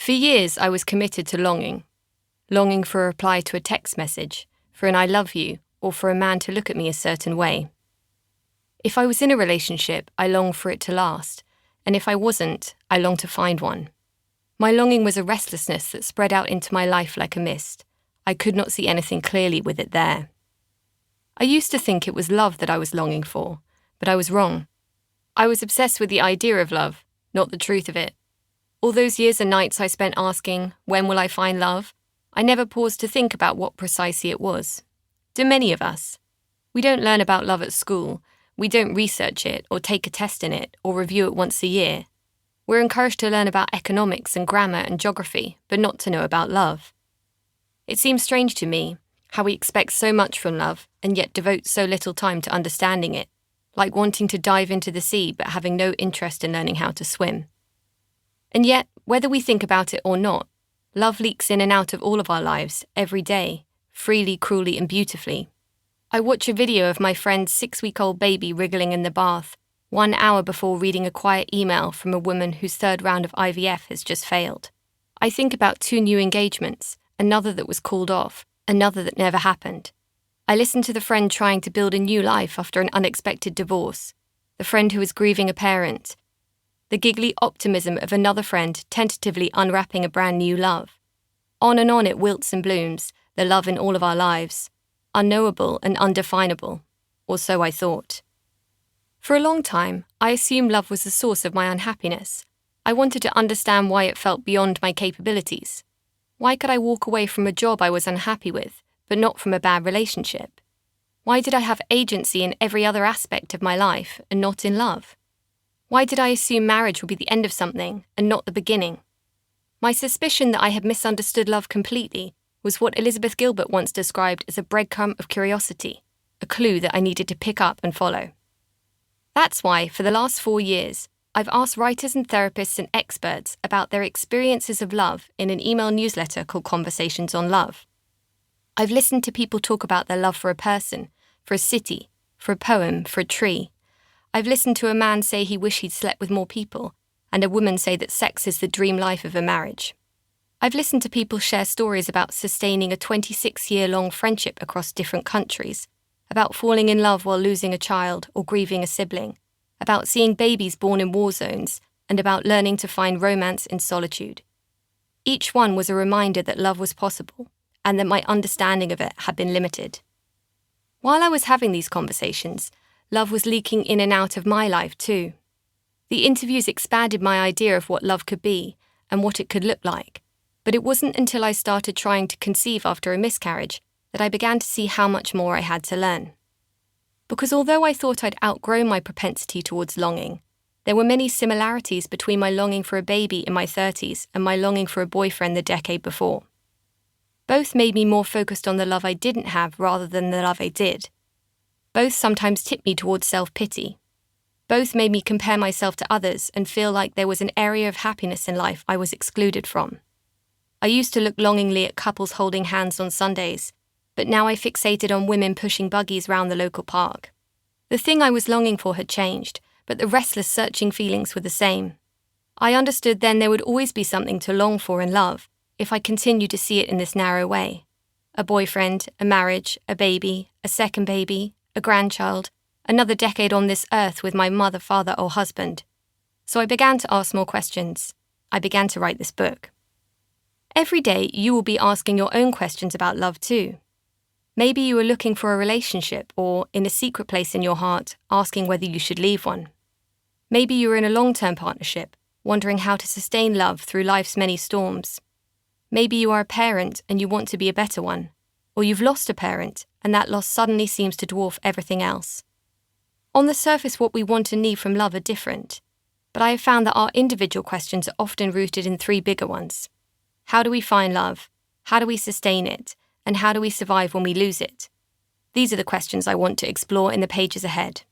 For years, I was committed to longing. Longing for a reply to a text message, for an I love you, or for a man to look at me a certain way. If I was in a relationship, I longed for it to last, and if I wasn't, I longed to find one. My longing was a restlessness that spread out into my life like a mist. I could not see anything clearly with it there. I used to think it was love that I was longing for, but I was wrong. I was obsessed with the idea of love, not the truth of it. All those years and nights I spent asking, when will I find love? I never paused to think about what precisely it was. Do many of us? We don't learn about love at school. We don't research it or take a test in it or review it once a year. We're encouraged to learn about economics and grammar and geography, but not to know about love. It seems strange to me how we expect so much from love and yet devote so little time to understanding it, like wanting to dive into the sea but having no interest in learning how to swim. And yet, whether we think about it or not, love leaks in and out of all of our lives, every day, freely, cruelly, and beautifully. I watch a video of my friend's 6-week-old baby wriggling in the bath, 1 hour before reading a quiet email from a woman whose 3rd round of IVF has just failed. I think about 2 new engagements, another that was called off, another that never happened. I listen to the friend trying to build a new life after an unexpected divorce, the friend who is grieving a parent, the giggly optimism of another friend tentatively unwrapping a brand new love. On and on it wilts and blooms, the love in all of our lives, unknowable and undefinable, or so I thought. For a long time, I assumed love was the source of my unhappiness. I wanted to understand why it felt beyond my capabilities. Why could I walk away from a job I was unhappy with, but not from a bad relationship? Why did I have agency in every other aspect of my life and not in love? Why did I assume marriage would be the end of something and not the beginning? My suspicion that I had misunderstood love completely was what Elizabeth Gilbert once described as a breadcrumb of curiosity, a clue that I needed to pick up and follow. That's why, for the last 4 years, I've asked writers and therapists and experts about their experiences of love in an email newsletter called Conversations on Love. I've listened to people talk about their love for a person, for a city, for a poem, for a tree. I've listened to a man say he wished he'd slept with more people, and a woman say that sex is the dream life of a marriage. I've listened to people share stories about sustaining a 26-year-long friendship across different countries, about falling in love while losing a child or grieving a sibling, about seeing babies born in war zones, and about learning to find romance in solitude. Each one was a reminder that love was possible, and that my understanding of it had been limited. While I was having these conversations, love was leaking in and out of my life too. The interviews expanded my idea of what love could be and what it could look like, but it wasn't until I started trying to conceive after a miscarriage that I began to see how much more I had to learn. Because although I thought I'd outgrown my propensity towards longing, there were many similarities between my longing for a baby in my 30s and my longing for a boyfriend the decade before. Both made me more focused on the love I didn't have rather than the love I did. Both sometimes tipped me towards self-pity. Both made me compare myself to others and feel like there was an area of happiness in life I was excluded from. I used to look longingly at couples holding hands on Sundays, but now I fixated on women pushing buggies round the local park. The thing I was longing for had changed, but the restless, searching feelings were the same. I understood then there would always be something to long for in love, if I continued to see it in this narrow way. A boyfriend, a marriage, a baby, a second baby, a grandchild, another decade on this earth with my mother, father, or husband. So I began to ask more questions. I began to write this book. Every day you will be asking your own questions about love too. Maybe you are looking for a relationship or, in a secret place in your heart, asking whether you should leave one. Maybe you are in a long-term partnership, wondering how to sustain love through life's many storms. Maybe you are a parent and you want to be a better one, or you've lost a parent and that loss suddenly seems to dwarf everything else. On the surface, what we want and need from love are different, but I have found that our individual questions are often rooted in 3 bigger ones. How do we find love? How do we sustain it? And how do we survive when we lose it? These are the questions I want to explore in the pages ahead.